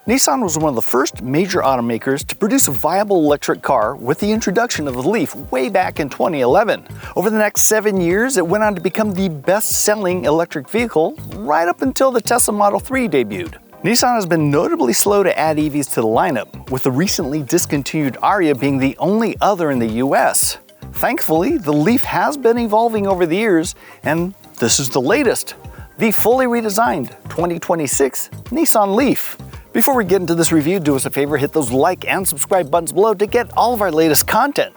Nissan was one of the first major automakers to produce a viable electric car with the introduction of the Leaf way back in 2011. Over the next 7 years, it went on to become the best-selling electric vehicle right up until the Tesla Model 3 debuted. Nissan has been notably slow to add EVs to the lineup, with the recently discontinued Ariya being the only other in the US. Thankfully, the Leaf has been evolving over the years, and this is the latest, the fully redesigned 2026 Nissan Leaf. Before we get into this review, do us a favor, hit those like and subscribe buttons below to get all of our latest content.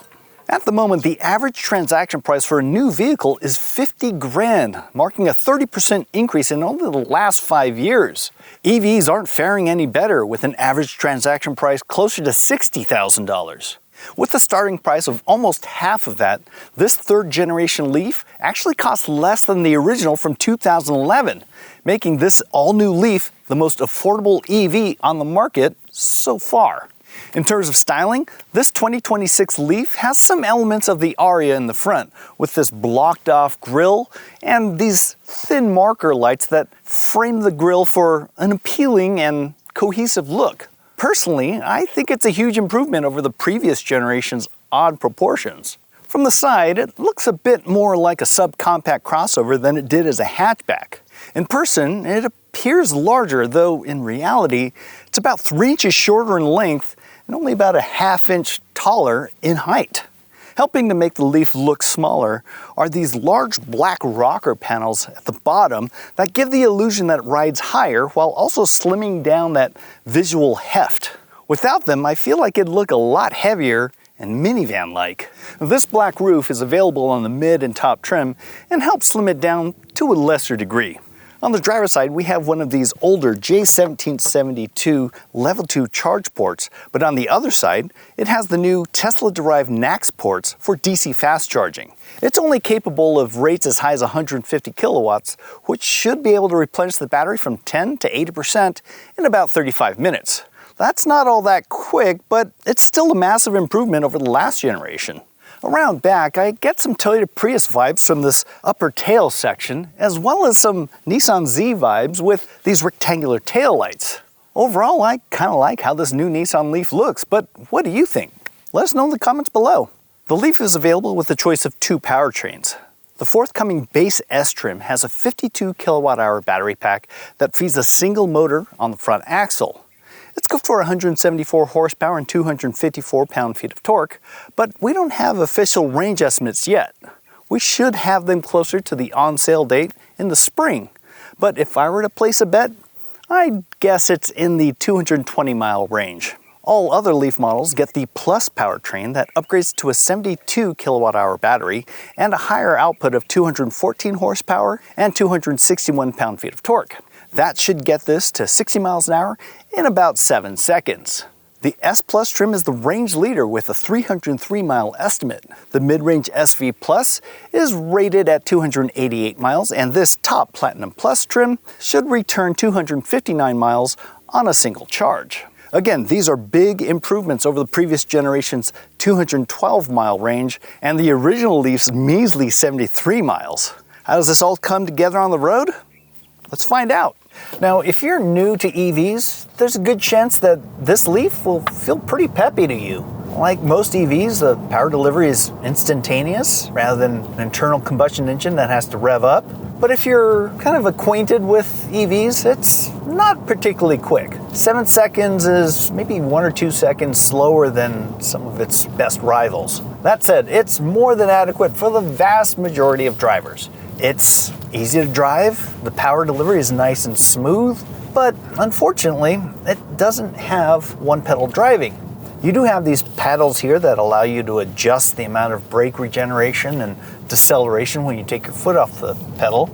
At the moment, the average transaction price for a new vehicle is 50 grand, marking a 30% increase in only the last 5 years. EVs aren't faring any better, with an average transaction price closer to $60,000. With the starting price of almost half of that, this third generation Leaf actually costs less than the original from 2011, making this all-new Leaf the most affordable EV on the market so far. In terms of styling, this 2026 Leaf has some elements of the Ariya in the front, with this blocked-off grille and these thin marker lights that frame the grille for an appealing and cohesive look. Personally, I think it's a huge improvement over the previous generation's odd proportions. From the side, it looks a bit more like a subcompact crossover than it did as a hatchback. In person, it appears larger, though in reality, it's about 3 inches shorter in length and only about a ½ inch taller in height. Helping to make the Leaf look smaller are these large black rocker panels at the bottom that give the illusion that it rides higher while also slimming down that visual heft. Without them, I feel like it'd look a lot heavier and minivan-like. This black roof is available on the mid and top trim and helps slim it down to a lesser degree. On the driver's side, we have one of these older J1772 Level 2 charge ports, but on the other side, it has the new Tesla-derived NACS ports for DC fast charging. It's only capable of rates as high as 150 kilowatts, which should be able to replenish the battery from 10 to 80% in about 35 minutes. That's not all that quick, but it's still a massive improvement over the last generation. Around back, I get some Toyota Prius vibes from this upper tail section, as well as some Nissan Z vibes with these rectangular taillights. Overall, I kind of like how this new Nissan Leaf looks, but what do you think? Let us know in the comments below. The Leaf is available with a choice of 2 powertrains. The forthcoming base S trim has a 52 kilowatt-hour battery pack that feeds a single motor on the front axle. It's good for 174 horsepower and 254 pound-feet of torque, but we don't have official range estimates yet. We should have them closer to the on-sale date in the spring, but if I were to place a bet, I'd guess it's in the 220-mile range. All other Leaf models get the Plus powertrain that upgrades to a 72 kilowatt-hour battery and a higher output of 214 horsepower and 261 pound-feet of torque. That should get this to 60 miles an hour in about 7 seconds. The S Plus trim is the range leader with a 303-mile estimate. The mid-range SV Plus is rated at 288 miles, and this top Platinum Plus trim should return 259 miles on a single charge. Again, these are big improvements over the previous generation's 212-mile range and the original Leaf's measly 73 miles. How does this all come together on the road? Let's find out. Now, if you're new to EVs, there's a good chance that this Leaf will feel pretty peppy to you. Like most EVs, the power delivery is instantaneous rather than an internal combustion engine that has to rev up. But if you're kind of acquainted with EVs, it's not particularly quick. 7 seconds is maybe 1 or 2 seconds slower than some of its best rivals. That said, it's more than adequate for the vast majority of drivers. It's easy to drive, the power delivery is nice and smooth, but unfortunately, it doesn't have one-pedal driving. You do have these paddles here that allow you to adjust the amount of brake regeneration and deceleration when you take your foot off the pedal,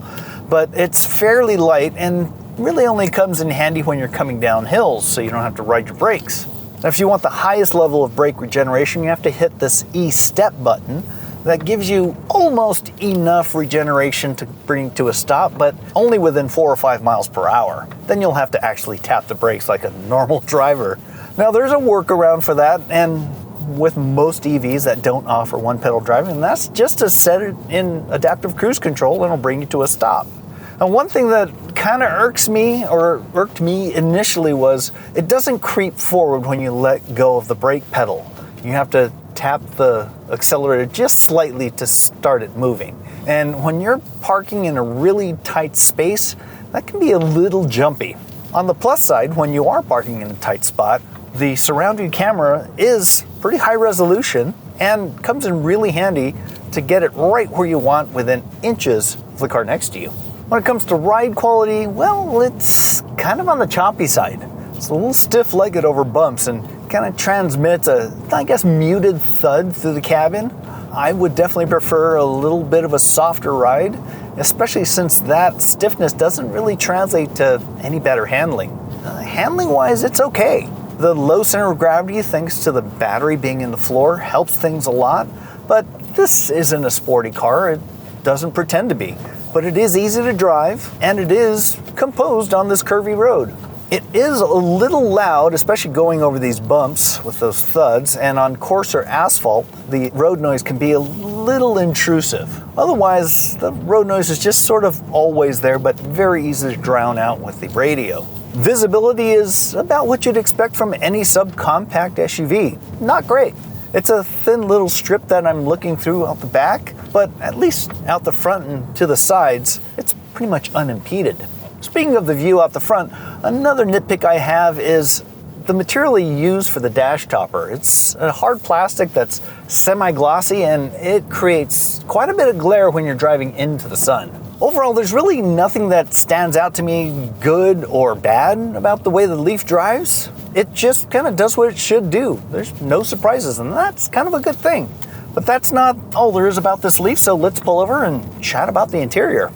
but it's fairly light and really only comes in handy when you're coming down hills, so you don't have to ride your brakes. Now, if you want the highest level of brake regeneration, you have to hit this E-step button that gives you almost enough regeneration to bring to a stop, but only within 4 or 5 miles per hour. Then you'll have to actually tap the brakes like a normal driver. Now, there's a workaround for that, and with most EVs that don't offer one-pedal driving, and that's just to set it in adaptive cruise control and it'll bring you to a stop. Now, one thing that kind of irked me initially was it doesn't creep forward when you let go of the brake pedal. You have to tap the accelerator just slightly to start it moving. And when you're parking in a really tight space, that can be a little jumpy. On the plus side, when you are parking in a tight spot, the surround view camera is pretty high resolution and comes in really handy to get it right where you want within inches of the car next to you. When it comes to ride quality, well, it's kind of on the choppy side. It's a little stiff-legged over bumps and kind of transmits a, I guess, muted thud through the cabin. I would definitely prefer a little bit of a softer ride, especially since that stiffness doesn't really translate to any better handling. Handling-wise, it's okay. The low center of gravity, thanks to the battery being in the floor, helps things a lot, but this isn't a sporty car. It doesn't pretend to be. But it is easy to drive, and it is composed on this curvy road. It is a little loud, especially going over these bumps with those thuds, and on coarser asphalt, the road noise can be a little intrusive. Otherwise, the road noise is just sort of always there, but very easy to drown out with the radio. Visibility is about what you'd expect from any subcompact SUV. Not great. It's a thin little strip that I'm looking through out the back, but at least out the front and to the sides, it's pretty much unimpeded. Speaking of the view out the front, another nitpick I have is the material you use for the dash topper. It's a hard plastic that's semi-glossy, and it creates quite a bit of glare when you're driving into the sun. Overall, there's really nothing that stands out to me good or bad about the way the Leaf drives. It just kind of does what it should do. There's no surprises, and that's kind of a good thing. But that's not all there is about this Leaf, so let's pull over and chat about the interior.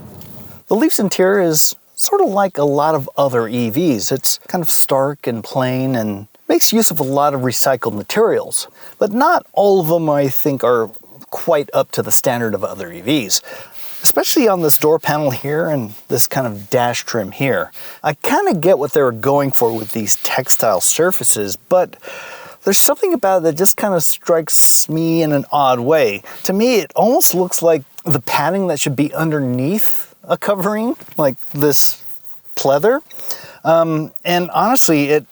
The Leaf's interior is sort of like a lot of other EVs. It's kind of stark and plain and makes use of a lot of recycled materials. But not all of them, I think, are quite up to the standard of other EVs. Especially on this door panel here and this kind of dash trim here. I kind of get what they were going for with these textile surfaces, but there's something about it that just kind of strikes me in an odd way. To me, it almost looks like the padding that should be underneath a covering, like this pleather. And honestly, it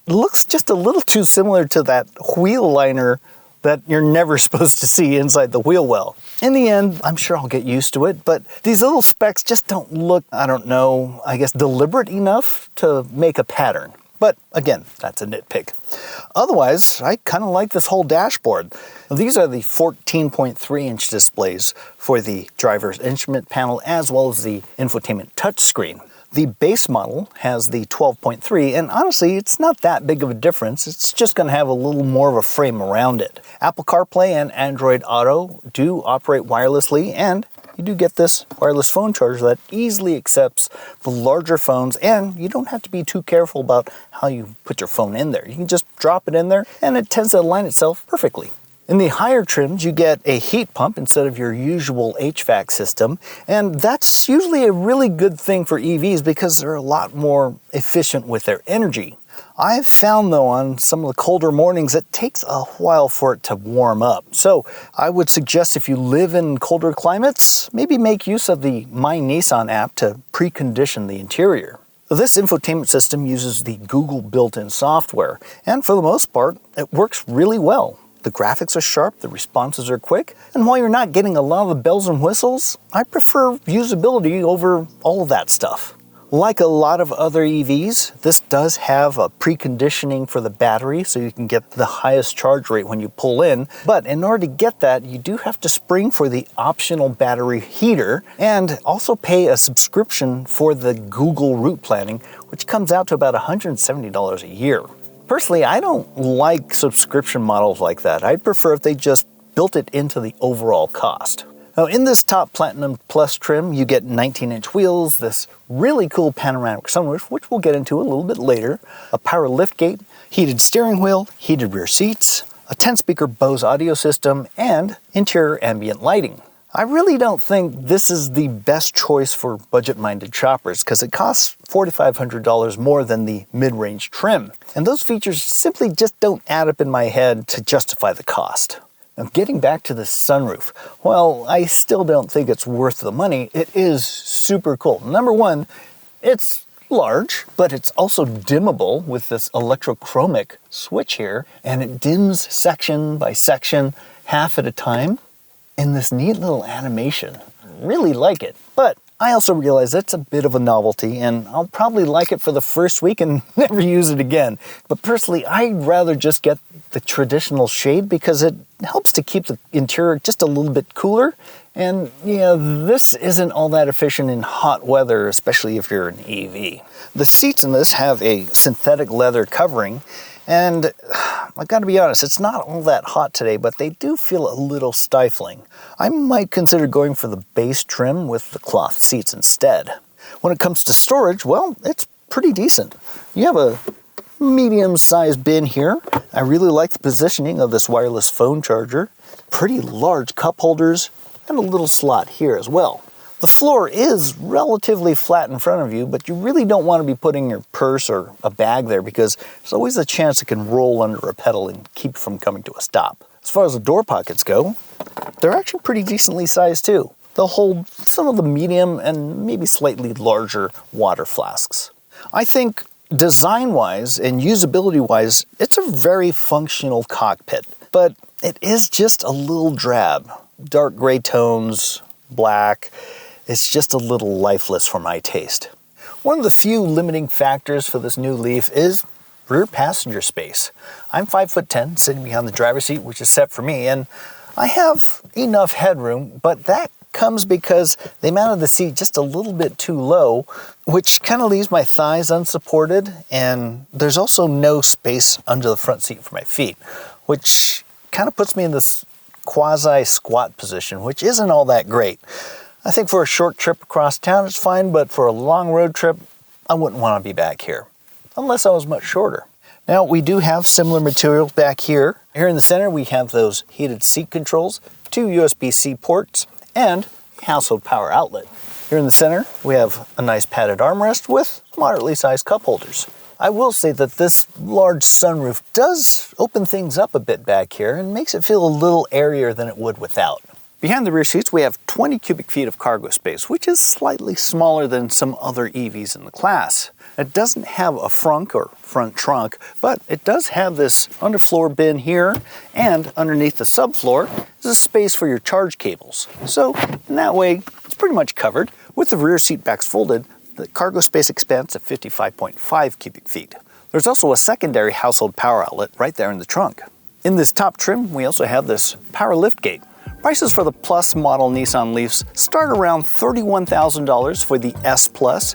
looks just a little too similar to that wheel liner that you're never supposed to see inside the wheel well. In the end, I'm sure I'll get used to it, but these little specks just don't look, I guess deliberate enough to make a pattern. But again, that's a nitpick. Otherwise, I kind of like this whole dashboard. These are the 14.3-inch displays for the driver's instrument panel as well as the infotainment touchscreen. The base model has the 12.3, and honestly, it's not that big of a difference. It's just going to have a little more of a frame around it. Apple CarPlay and Android Auto do operate wirelessly, and you do get this wireless phone charger that easily accepts the larger phones, and you don't have to be too careful about how you put your phone in there. You can just drop it in there, and it tends to align itself perfectly. In the higher trims, you get a heat pump instead of your usual HVAC system, and that's usually a really good thing for EVs because they're a lot more efficient with their energy. I've found, though, on some of the colder mornings, it takes a while for it to warm up. So I would suggest if you live in colder climates, maybe make use of the My Nissan app to precondition the interior. This infotainment system uses the Google built-in software, and for the most part, it works really well. The graphics are sharp, the responses are quick, and while you're not getting a lot of the bells and whistles, I prefer usability over all of that stuff. Like a lot of other EVs, this does have a preconditioning for the battery so you can get the highest charge rate when you pull in, but in order to get that, you do have to spring for the optional battery heater and also pay a subscription for the Google route planning, which comes out to about $170 a year. Personally, I don't like subscription models like that. I'd prefer if they just built it into the overall cost. Now, in this top Platinum Plus trim, you get 19-inch wheels, this really cool panoramic sunroof, which we'll get into a little bit later, a power liftgate, heated steering wheel, heated rear seats, a 10-speaker Bose audio system, and interior ambient lighting. I really don't think this is the best choice for budget-minded shoppers because it costs $4,500 more than the mid-range trim. And those features simply just don't add up in my head to justify the cost. Now, getting back to the sunroof, well, I still don't think it's worth the money. It is super cool. Number one, it's large, but it's also dimmable with this electrochromic switch here, and it dims section by section, half at a time, in this neat little animation. Really like it, but I also realize it's a bit of a novelty, and I'll probably like it for the first week and never use it again. But personally, I'd rather just get the traditional shade because it helps to keep the interior just a little bit cooler. And yeah, this isn't all that efficient in hot weather, especially if you're an EV. The seats in this have a synthetic leather covering, and I gotta be honest, it's not all that hot today, but they do feel a little stifling. I might consider going for the base trim with the cloth seats instead. When it comes to storage, well, it's pretty decent. You have a medium-sized bin here. I really like the positioning of this wireless phone charger. Pretty large cup holders, and a little slot here as well. The floor is relatively flat in front of you, but you really don't want to be putting your purse or a bag there because there's always a chance it can roll under a pedal and keep you from coming to a stop. As far as the door pockets go, they're actually pretty decently sized too. They'll hold some of the medium and maybe slightly larger water flasks. I think design-wise and usability-wise, it's a very functional cockpit, but it is just a little drab. Dark gray tones, black. It's just a little lifeless for my taste. One of the few limiting factors for this new Leaf is rear passenger space. I'm 5'10", sitting behind the driver's seat, which is set for me, and I have enough headroom, but that comes because they mounted the seat just a little bit too low, which kind of leaves my thighs unsupported, and there's also no space under the front seat for my feet, which kind of puts me in this quasi-squat position, which isn't all that great. I think for a short trip across town it's fine, but for a long road trip, I wouldn't want to be back here, unless I was much shorter. Now, we do have similar materials back here. Here in the center, we have those heated seat controls, 2 USB-C ports, and a household power outlet. Here in the center, we have a nice padded armrest with moderately sized cup holders. I will say that this large sunroof does open things up a bit back here and makes it feel a little airier than it would without. Behind the rear seats, we have 20 cubic feet of cargo space, which is slightly smaller than some other EVs in the class. It doesn't have a frunk or front trunk, but it does have this underfloor bin here, and underneath the subfloor is a space for your charge cables. So in that way, it's pretty much covered. With the rear seat backs folded, the cargo space expands to 55.5 cubic feet. There's also a secondary household power outlet right there in the trunk. In this top trim, we also have this power liftgate. Prices for the Plus model Nissan Leafs start around $31,000 for the S Plus,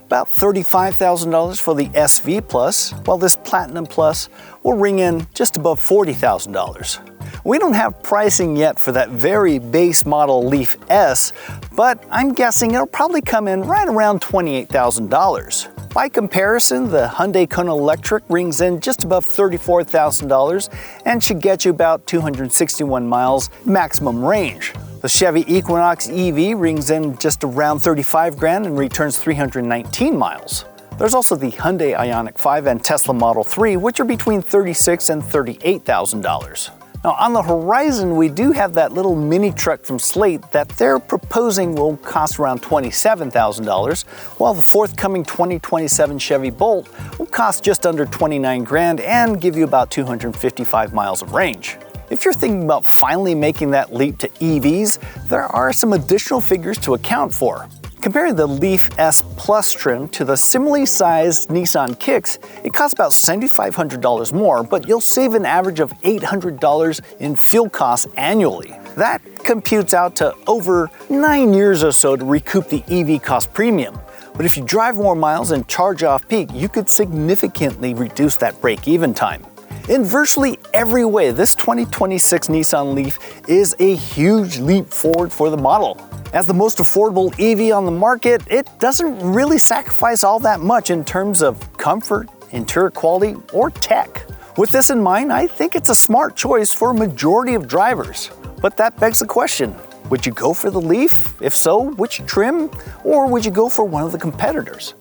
about $35,000 for the SV Plus, while this Platinum Plus will ring in just above $40,000. We don't have pricing yet for that very base model Leaf S, but I'm guessing it'll probably come in right around $28,000. By comparison, the Hyundai Kona Electric rings in just above $34,000 and should get you about 261 miles maximum range. The Chevy Equinox EV rings in just around 35 grand and returns 319 miles. There's also the Hyundai Ioniq 5 and Tesla Model 3, which are between $36,000 and $38,000. Now on the horizon, we do have that little mini truck from Slate that they're proposing will cost around $27,000, while the forthcoming 2027 Chevy Bolt will cost just under 29 grand and give you about 255 miles of range. If you're thinking about finally making that leap to EVs, there are some additional figures to account for. Comparing the Leaf S Plus trim to the similarly sized Nissan Kicks, it costs about $7,500 more, but you'll save an average of $800 in fuel costs annually. That computes out to over 9 years or so to recoup the EV cost premium. But if you drive more miles and charge off peak, you could significantly reduce that break-even time. In virtually every way, this 2026 Nissan Leaf is a huge leap forward for the model. As the most affordable EV on the market, it doesn't really sacrifice all that much in terms of comfort, interior quality, or tech. With this in mind, I think it's a smart choice for a majority of drivers. But that begs the question, would you go for the Leaf? If so, which trim? Or would you go for one of the competitors?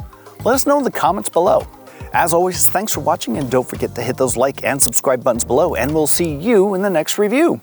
Let us know in the comments below. As always, thanks for watching, and don't forget to hit those like and subscribe buttons below, and we'll see you in the next review.